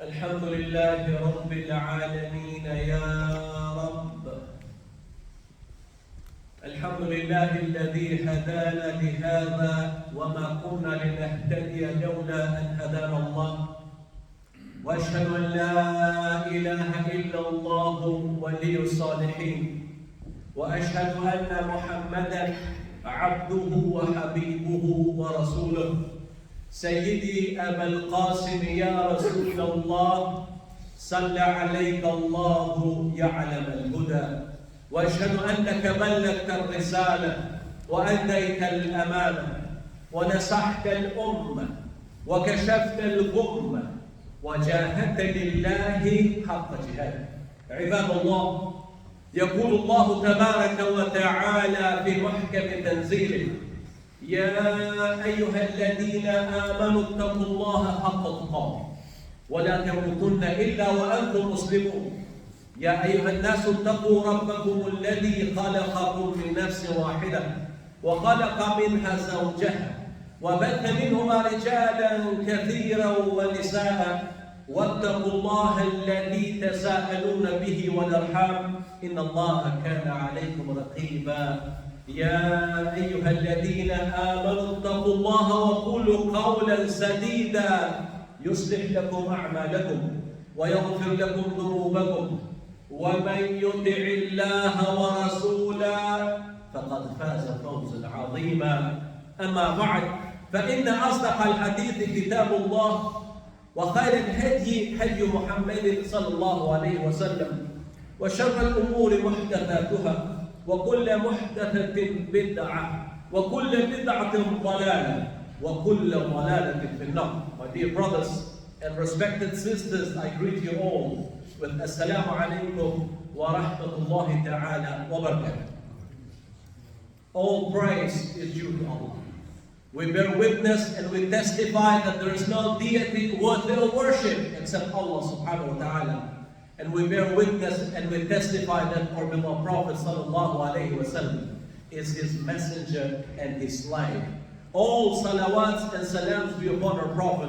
الحمد لله رب العالمين يا رب. الحمد لله الذي هدانا لهذا وما كنا لنهتدي لولا أن هدانا الله. وأشهد أن لا إله إلا الله ولي الصالحين. وأشهد أن محمدا عبده وحبيبه ورسوله. سيدي أبا القاسم يا رسول الله، صلى عليك الله يعلم الهدى. وأشهد أنك بلغت الرسالة وأديت الأمانة ونصحت الأمة وكشفت الغمة وجاهدت لله حق جهاده. عباد الله، يقول الله تبارك وتعالى في محكم تنزيله: يا أيها الذين آمنوا اتقوا الله حق تقاته ولا تموتن إلا وأنتم مسلمون. يا أيها الناس اتقوا ربكم الذي خلقكم من نفس واحدة وخلق منها زوجها وبث منهما رجالا كثيرا ونساء واتقوا الله الذي تساءلون به والأرحام إن الله كان عليكم رقيبا. يا أيها الذين آمنوا اتقوا الله وقولوا قولا سديدا يصلح لكم أعمالكم ويغفر لكم ذنوبكم ومن يطع الله ورسوله فقد فاز فوزا عظيما. أما بعد، فإن أصدق الحديث كتاب الله وخير الهدي هدي محمد صلى الله عليه وسلم وشر الأمور محدثاتها وكل محدثة بدعة وكل بدعة ضلالة وكل ضلالة في النار. My dear brothers and respected sisters, I greet you all with Assalamu alaikum wa rahmatullahi ta'ala wa barakatuh. All praise is due to Allah. We bear witness and we testify that there is no deity worthy of worship except Allah subhanahu wa ta'ala. And we bear witness and we testify that our beloved Prophet sallallahu alayhi wa sallam is his messenger and his slave. All salawats and salams be upon our Prophet,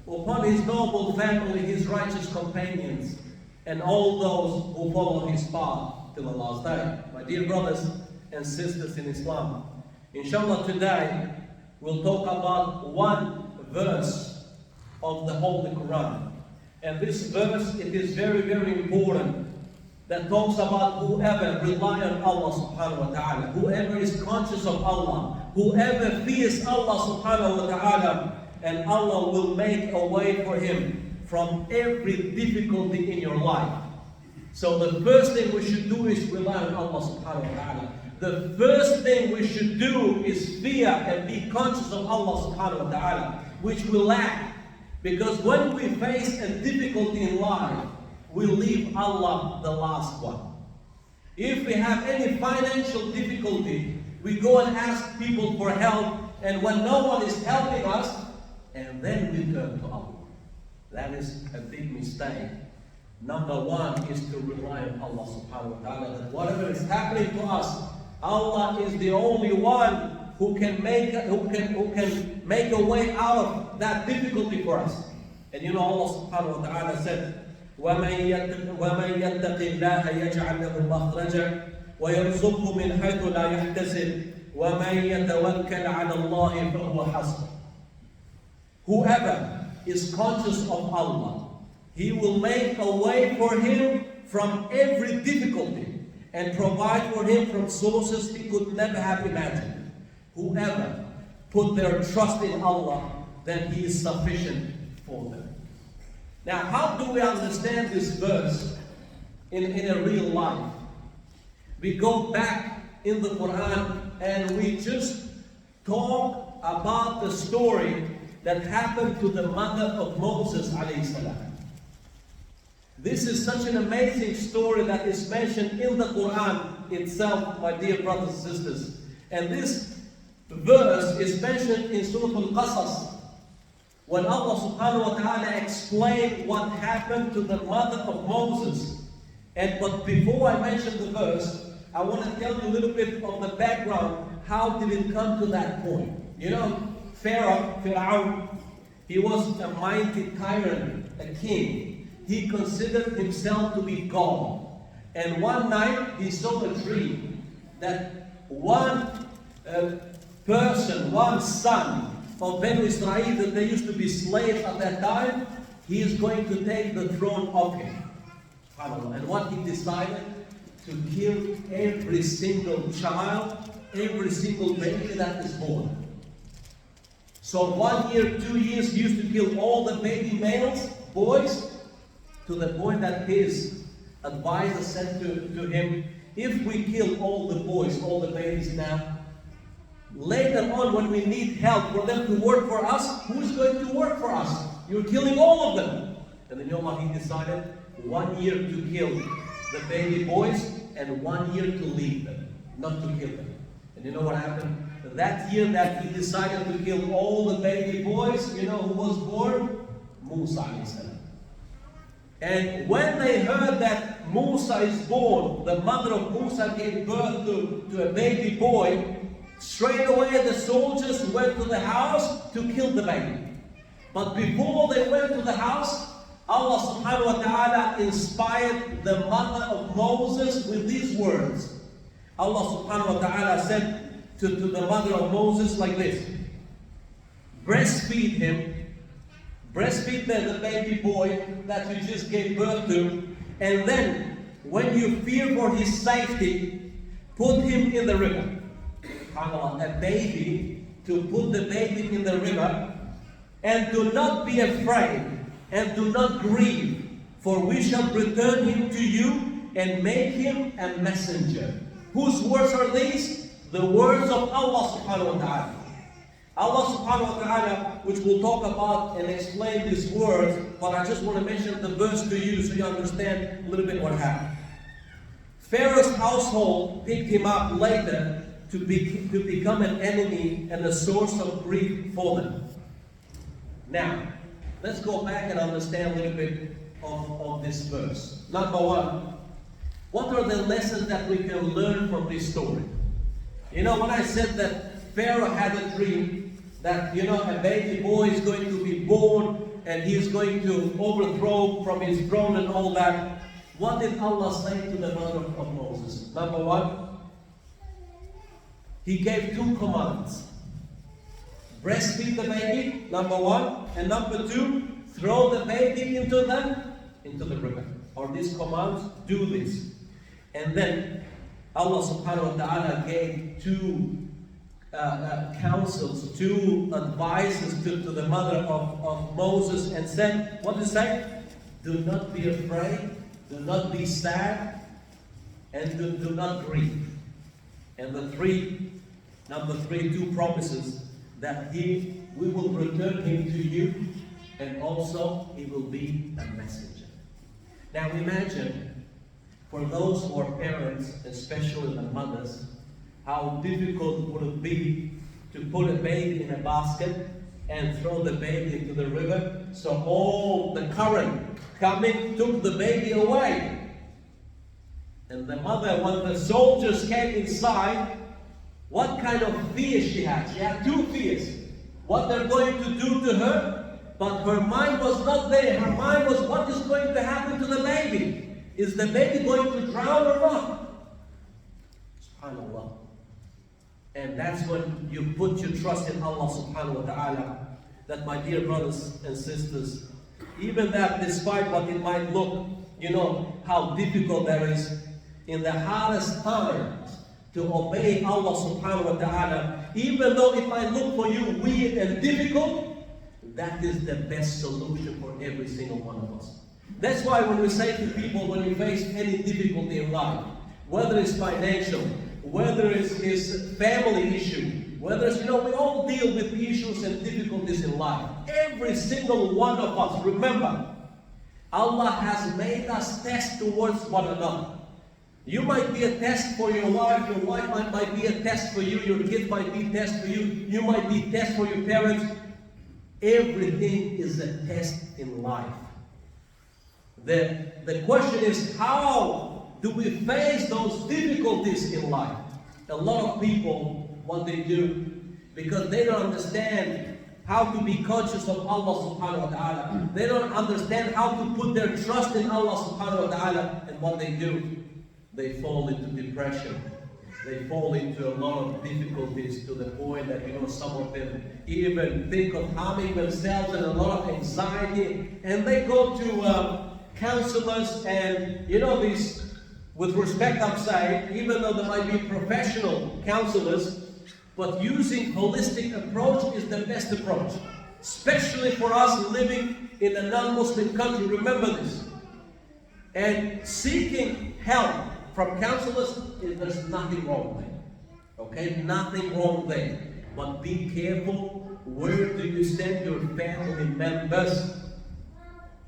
upon his noble family, his righteous companions, and all those who follow his path till the last day. My dear brothers and sisters in Islam, inshallah today we'll talk about one verse of the Holy Quran. And this verse, it is very, very important, that talks about whoever rely on Allah subhanahu wa ta'ala, whoever is conscious of Allah, whoever fears Allah subhanahu wa ta'ala, and Allah will make a way for him from every difficulty in your life. So the first thing we should do is rely on Allah subhanahu wa ta'ala. The first thing we should do is fear and be conscious of Allah subhanahu wa ta'ala, which we lack. Because when we face a difficulty in life, we leave Allah the last one. If we have any financial difficulty, we go and ask people for help, and when no one is helping us, and then we turn to Allah. That is a big mistake. Number one is to rely on Allah subhanahu wa ta'ala, that whatever is happening to us, Allah is the only one who can make a way out of that difficulty for us. And you know, Allah subhanahu wa ta'ala said, وَمَنْ يَتَّقِ اللَّهَ يَجْعَلْ لَهُ مَخْرَجًا وَيَرْزُقْهُ مِنْ حَيْثُ لَا يَحْتَسِبُ وَمَنْ يَتَوَكَّلْ عَلَى اللَّهِ فَهُوَ حَسْبُهُ. Whoever is conscious of Allah, He will make a way for him from every difficulty and provide for him from sources he could never have imagined. Whoever put their trust in Allah, then He is sufficient for them. Now, how do we understand this verse in a real life? We go back in the Quran and we just talk about the story that happened to the mother of Moses alayhi salam. This is such an amazing story that is mentioned in the Quran itself, my dear brothers and sisters. And this verse is mentioned in Surah Al-Qasas, when Allah subhanahu wa ta'ala explained what happened to the mother of Moses. But before I mention the verse, I want to tell you a little bit of the background. How did it come to that point? You know, Pharaoh, He was a mighty tyrant, a king. He considered himself to be God. And one night he saw a dream that one person, one son of Ben Israel, that they used to be slaves at that time, he is going to take the throne of him. And what he decided? To kill every single child, every single baby that is born. So 1 year, 2 years, he used to kill all the baby males, boys, to the point that his advisor said to him, if we kill all the boys, all the babies now, later on when we need help for them to work for us, who is going to work for us? You're killing all of them. And then you know what he decided? 1 year to kill the baby boys and 1 year to leave them, not to kill them. And you know what happened? That year that he decided to kill all the baby boys, you know who was born? Musa alayhi salam. And when they heard that Musa is born, the mother of Musa gave birth to a baby boy, straight away the soldiers went to the house to kill the baby. But before they went to the house, Allah subhanahu wa ta'ala inspired the mother of Moses with these words. Allah subhanahu wa ta'ala said to the mother of Moses like this: breastfeed him, breastfead the baby boy that you just gave birth to, and then when you fear for his safety, put him in the river. A baby, to put the baby in the river, and do not be afraid, and do not grieve, for we shall return him to you and make him a messenger. Whose words are these? The words of Allah subhanahu wa ta'ala. Allah subhanahu wa ta'ala, which we'll talk about and explain these words, but I just want to mention the verse to you so you understand a little bit what happened. Pharaoh's household picked him up later to become an enemy and a source of grief for them. Now, let's go back and understand a little bit of this verse. Number one, what are the lessons that we can learn from this story? You know, when I said that Pharaoh had a dream that, you know, a baby boy is going to be born and he's going to overthrow from his throne and all that, what did Allah say to the mother of Moses? Number one, He gave two commands. Breastfeed the baby, number one, and number two, throw the baby into the river. Or these commands, do this. And then Allah subhanahu wa ta'ala gave two counsels, two advices to the mother of Moses and said, what did it say? Do not be afraid, do not be sad, and do not grieve. And number three, two promises that we will return him to you, and also he will be a messenger. Now imagine, for those who are parents, especially the mothers, how difficult would it be to put a baby in a basket and throw the baby into the river, so all the current coming took the baby away. And the mother, when the soldiers came inside, what kind of fear she had? She had two fears. What they're going to do to her, but her mind was not there. Her mind was, what is going to happen to the baby? Is the baby going to drown or not? SubhanAllah. And that's when you put your trust in Allah subhanahu wa ta'ala. That, my dear brothers and sisters, even that despite what it might look, you know, how difficult that is, in the hardest times, to obey Allah subhanahu wa ta'ala, even though it might look for you weird and difficult, that is the best solution for every single one of us. That's why when we say to people, when you face any difficulty in life, whether it's financial, whether it's family issue, whether it's, you know, we all deal with issues and difficulties in life. Every single one of us, remember, Allah has made us test towards one another. You might be a test for your wife might be a test for you, your kid might be a test for you, you might be a test for your parents. Everything is a test in life. The question is, how do we face those difficulties in life? A lot of people, what they do, because they don't understand how to be conscious of Allah subhanahu wa ta'ala. They don't understand how to put their trust in Allah subhanahu wa ta'ala. And what they do, they fall into depression. They fall into a lot of difficulties to the point that, some of them even think of harming themselves and a lot of anxiety. And they go to counselors and, these, with respect I'm saying, even though there might be professional counselors, but using holistic approach is the best approach. Especially for us living in a non-Muslim country, remember this. And seeking help from counselors, there's nothing wrong there. Okay, nothing wrong there. But be careful, where do you send your family members?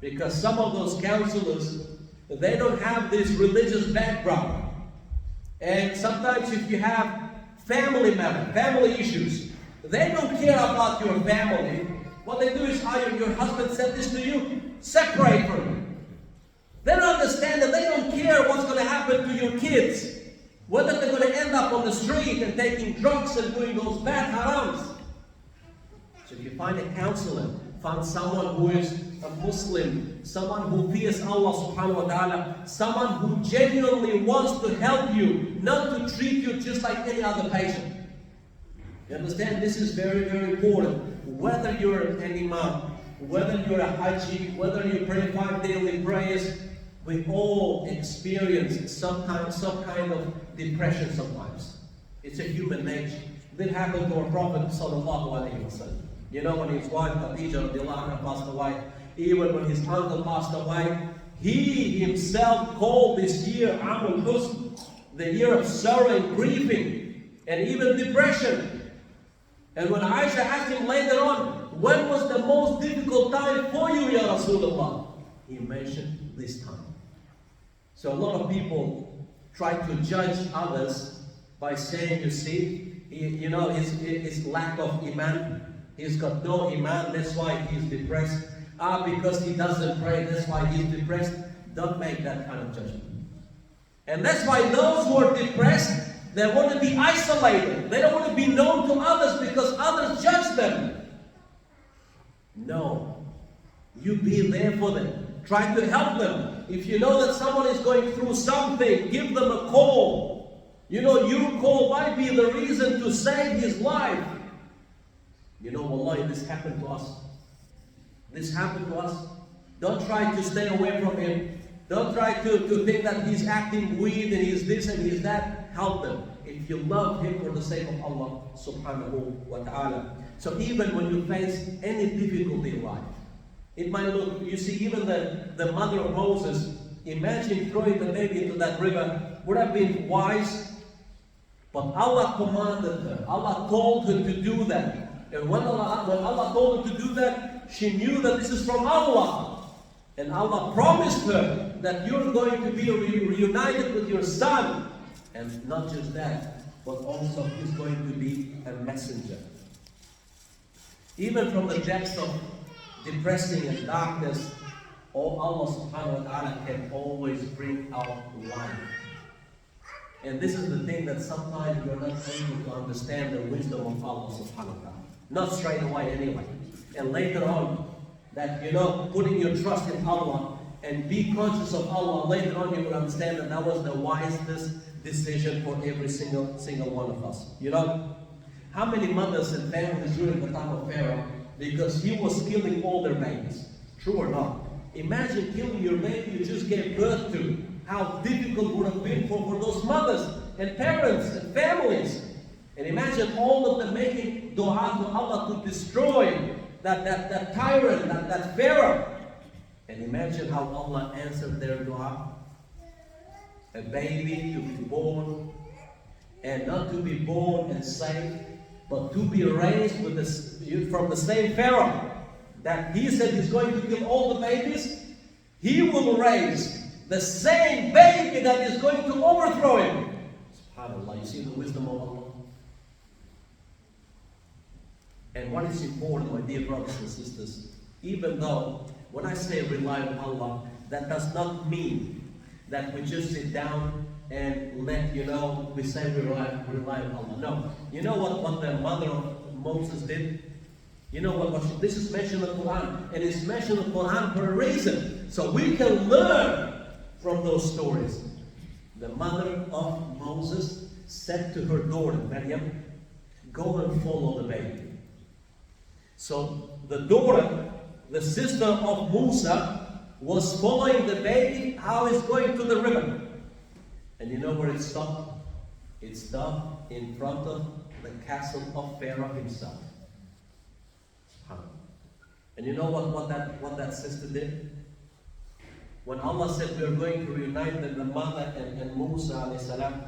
Because some of those counselors, they don't have this religious background. And sometimes if you have family issues, they don't care about your family. What they do is, your husband said this to you, separate from him. They don't understand that they don't care what's going to happen to your kids. Whether they're going to end up on the street and taking drugs and doing those bad harams. So if you find a counselor, find someone who is a Muslim, someone who fears Allah subhanahu wa ta'ala, someone who genuinely wants to help you, not to treat you just like any other patient. You understand? This is very, very important. Whether you're an imam, whether you're a haji, whether you pray 5 daily prayers, we all experience some kind of depression sometimes. It's a human nature. That happened to our Prophet sallallahu alaihi wasallam. When his wife Khadija radiallahu anha passed away, even when his uncle passed away, he himself called this year Amul Husn, the year of sorrow and grieving, and even depression. And when Aisha asked him later on, when was the most difficult time for you, Ya Rasulullah? He mentioned this time. So a lot of people try to judge others by saying, you see, his lack of iman, he's got no iman, that's why he's depressed. Because he doesn't pray, that's why he's depressed. Don't make that kind of judgment. And that's why those who are depressed, they want to be isolated. They don't want to be known to others because others judge them. No. You be there for them. Try to help them. If you know that someone is going through something, give them a call. Your call might be the reason to save his life. Wallahi, this happened to us. This happened to us. Don't try to stay away from him. Don't try to think that he's acting weird and he's this and he's that. Help them. If you love him for the sake of Allah subhanahu wa ta'ala. So even when you face any difficulty in life, it might look, you see, even the mother of Moses, imagine throwing the baby into that river, would have been wise, but Allah commanded her. Allah told her to do that. And when Allah told her to do that, she knew that this is from Allah. And Allah promised her that you're going to be reunited with your son. And not just that, but also he's going to be a messenger. Even from the depths of depressing and darkness, Allah subhanahu wa ta'ala can always bring out light. And this is the thing that sometimes we are not able to understand the wisdom of Allah subhanahu wa ta'ala. Not straight away anyway. And later on, that putting your trust in Allah and be conscious of Allah, later on you will understand that was the wisest decision for every single one of us. How many mothers and families during the time of Pharaoh, because he was killing all their babies? True or not? Imagine killing your baby you just gave birth to. How difficult it would have been for those mothers and parents and families. And imagine all of them making dua to Allah to destroy that tyrant, that Pharaoh. And imagine how Allah answered their dua. A baby to be born, and not to be born and saved, but to be raised from the same Pharaoh that he said he's going to kill all the babies. He will raise the same baby that is going to overthrow him. SubhanAllah, you see the wisdom of Allah. And what is important, my dear brothers and sisters, even though when I say rely on Allah, that does not mean that we just sit down and we say we rely on Allah. No. You know what the mother of Moses did? You know what? This is mentioned in the Quran, and it's mentioned in the Quran for a reason. So we can learn from those stories. The mother of Moses said to her daughter, Maryam, go and follow the baby. So the daughter, the sister of Musa, was following the baby, how it's going to the river. And you know where it stopped? It stopped in front of the castle of Pharaoh himself. And you know what that sister did? When Allah said we are going to reunite the mother and Musa alayhi salam,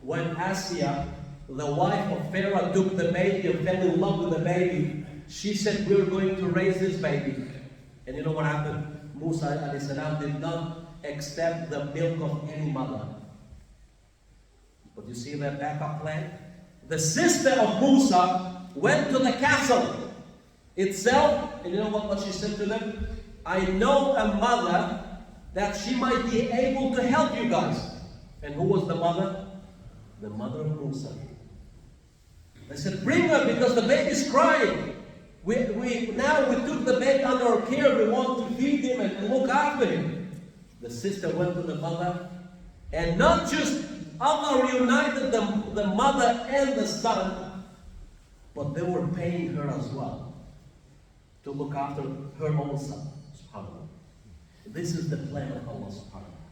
when Asya, the wife of Pharaoh, took the baby and fell in love with the baby, she said, we're going to raise this baby. And you know what happened? Musa alayhi salam did not accept the milk of any mother. But you see that backup plan? The sister of Musa went to the castle itself, and you know what she said to them? I know a mother that she might be able to help you guys. And who was the mother? The mother of Musa. They said, bring her because the baby's crying. We took the baby under our care. We want to feed him and look after him. The sister went to the mother, and not just Allah reunited the mother and the son, but they were paying her as well to look after her own son. SubhanAllah. This is the plan of Allah SubhanAllah.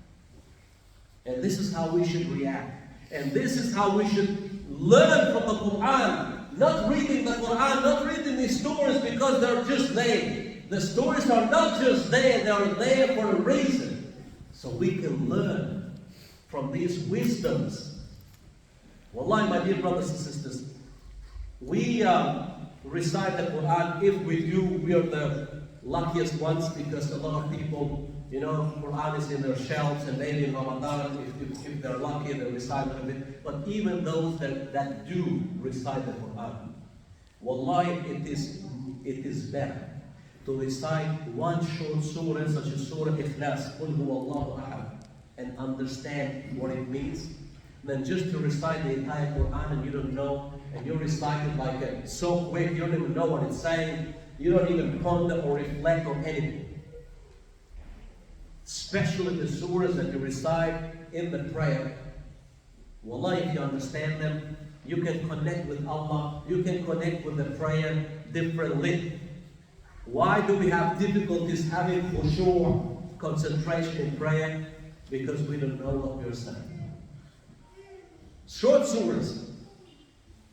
And this is how we should react. And this is how we should learn from the Quran. Not reading the Quran, not reading these stories because they're just there. The stories are not just there, they are there for a reason. So we can learn from these wisdoms. Wallahi, my dear brothers and sisters, we recite the Quran. If we do, we are the luckiest ones, because a lot of people, you know, Quran is in their shelves, and maybe in Ramadan, if they're lucky, they recite a bit. But even those that do recite the Quran, wallahi, it is better to recite one short surah, such as Surah Ikhlas, Qul Huwallahu Ahad, and understand what it means, than just to recite the entire Quran and you don't know, and you recite it like so quick, you don't even know what it's saying, you don't even ponder or reflect on anything. Especially the surahs that you recite in the prayer. Wallahi, if you understand them, you can connect with Allah, you can connect with the prayer differently. Why do we have difficulties having khushu', concentration in prayer? Because we don't know what we're saying. Short surahs,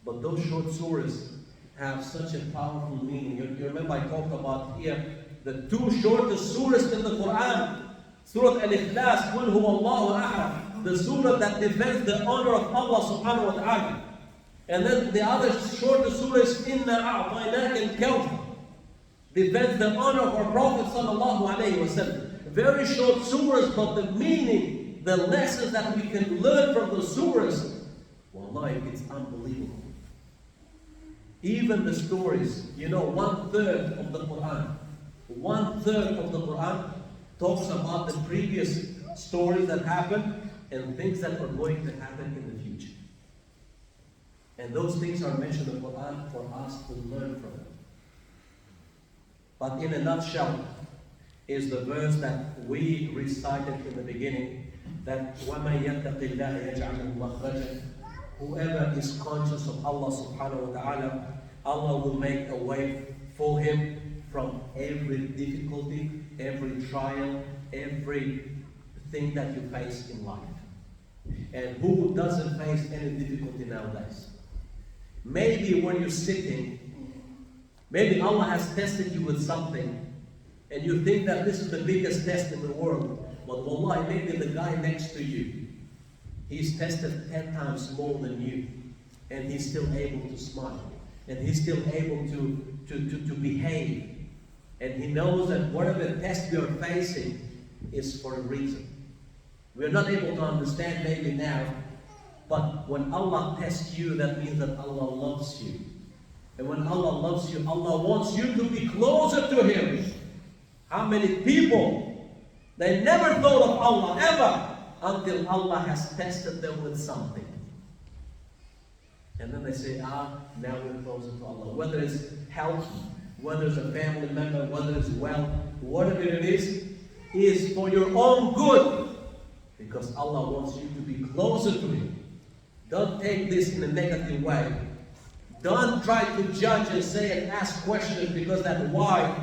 but those short surahs have such a powerful meaning. You remember I talked about here the two shortest surahs in the Quran. Surah Al-Ikhlas, Qul Huwallahu Ahad, the surah that defends the honor of Allah subhanahu wa ta'ala. And then the other shortest surah is Inna A'tainaka al-Kawthar, defends the honor of our Prophet sallallahu alayhi wa sallam. Very short surahs, but the meaning, the lessons that we can learn from the surahs, wallahi, it's unbelievable. Even the stories, you know, 1/3 of the Quran, 1/3 of the Quran talks about the previous stories that happened and things that are going to happen in the future. And those things are mentioned in the Quran for us to learn from it. But in a nutshell, is the verse that we recited in the beginning, that وَمَنْ يَتَّقِ اللَّهَ يَجْعَلْ مَخْرَجًا. Whoever is conscious of Allah subhanahu wa ta'ala, Allah will make a way for him from every difficulty, every trial, everything that you face in life. And who doesn't face any difficulty nowadays? Maybe when you're sitting, maybe Allah has tested you with something, and you think that this is the biggest test in the world. But wallahi, maybe the guy next to you, he's tested 10 times more than you, and he's still able to smile, and he's still able to behave. And he knows that whatever test we are facing is for a reason. We are not able to understand maybe now, but when Allah tests you, that means that Allah loves you. And when Allah loves you, Allah wants you to be closer to Him. How many people, they never thought of Allah ever until Allah has tested them with something. And then they say, now we're closer to Allah. Whether it's health, whether it's a family member, whether it's wealth, whatever it is for your own good. Because Allah wants you to be closer to Him. Don't take this in a negative way. Don't try to judge and say and ask questions, because that why,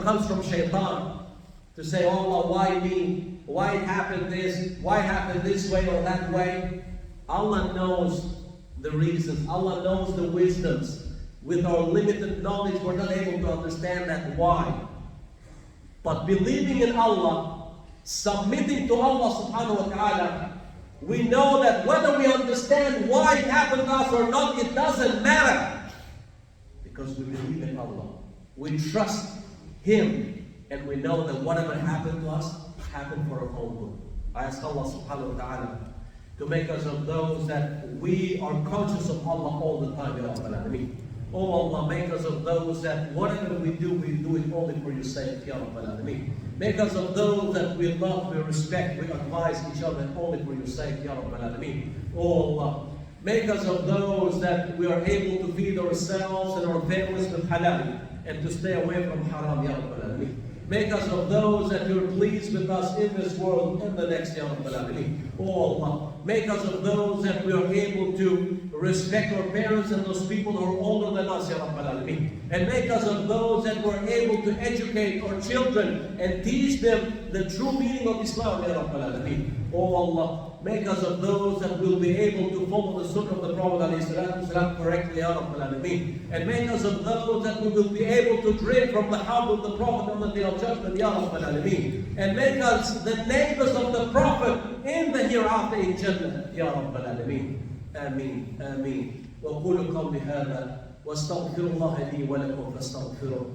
comes from shaitan. To say, oh Allah, why me? Why it happened this? Why it happened this way or that way? Allah knows the reasons. Allah knows the wisdoms. With our limited knowledge, we're not able to understand that why. But believing in Allah, submitting to Allah subhanahu wa ta'ala, we know that whether we understand why it happened to us or not, it doesn't matter. Because we believe in Allah. We trust Him. And we know that whatever happened to us, happened for our own good. I ask Allah subhanahu wa ta'ala to make us of those that we are conscious of Allah all the time, Ya Rabbal Alameen. Oh Allah, make us of those that whatever we do it only for your sake, Ya Rabbal Alameen. Make us of those that we love, we respect, we advise each other only for your sake, Ya Rabbal Alameen. Oh Allah, make us of those that we are able to feed ourselves and our families with halal and to stay away from haram, Ya Rabbal Alameen. Make us of those that you're pleased with us in this world and the next, Ya Rabbal Alameen. Oh Allah, make us of those that we are able to respect our parents and those people who are older than us, Ya Rabbal Alameen. And make us of those that we're able to educate our children and teach them the true meaning of Islam, Ya Rabbal Alameen. Oh Allah, make us of those that will be able to follow the sunnah of the Prophet ﷺ correctly, Ya Rabbal Alameen. And make us of those that we will be able to drink from the house of the Prophet on the Day of Judgment, Ya Rabbal Alameen. And make us the neighbors of the Prophet in the hereafter in Jannah, Ya Rabbal Alameen. Ameen, Ameen. وقولوا قولي هذا واستغفر الله لي ولكم فاستغفروه.